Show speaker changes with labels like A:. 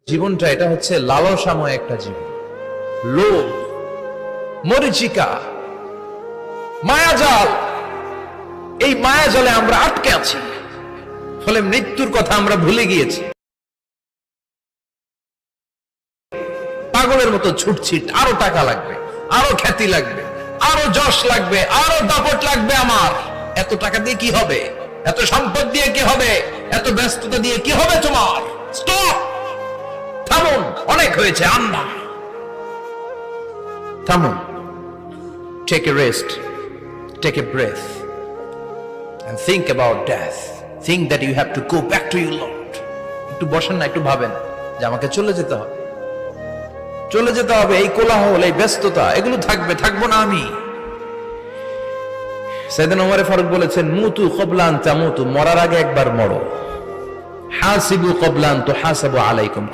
A: জীবনটা এটা হচ্ছে লালসাময় একটা জীবন, লোভ, মরিচিকা, মায়াজাল। এই মায়াজালে আমরা আটকে আছি, ফলে মৃত্যুর কথা আমরা ভুলে গিয়েছি। পাগলের মতো ছুটছি, আরো টাকা লাগবে, আরো খ্যাতি লাগবে, আরো যশ লাগবে, আরো দাপট লাগবে। আমার এত টাকা দিয়ে কি হবে? এত সম্পদ দিয়ে কি হবে? এত ব্যস্ততা দিয়ে কি হবে? তোমার স্টপ, থামুন, অনেক হয়েছে। আন্না, থামুন, take a rest, take a breath and think about death. Think that you have to go back to your Lord. একটু বসেন না, একটু ভাবেন যে আমাকে চলে যেতে হবে, চলে যেতে হবে। এই কোলাহল, এই ব্যস্ততা, এগুলো থাকবে, থাকবো না আমি। সাইয়েদনা ওমর ফারুক বলেছেন, মুতু ক্বাবলা আন তামুতু, মরার আগে একবার মরো। হাসিবু ক্বাবলা আন তুহাসাবু আলাইকুম,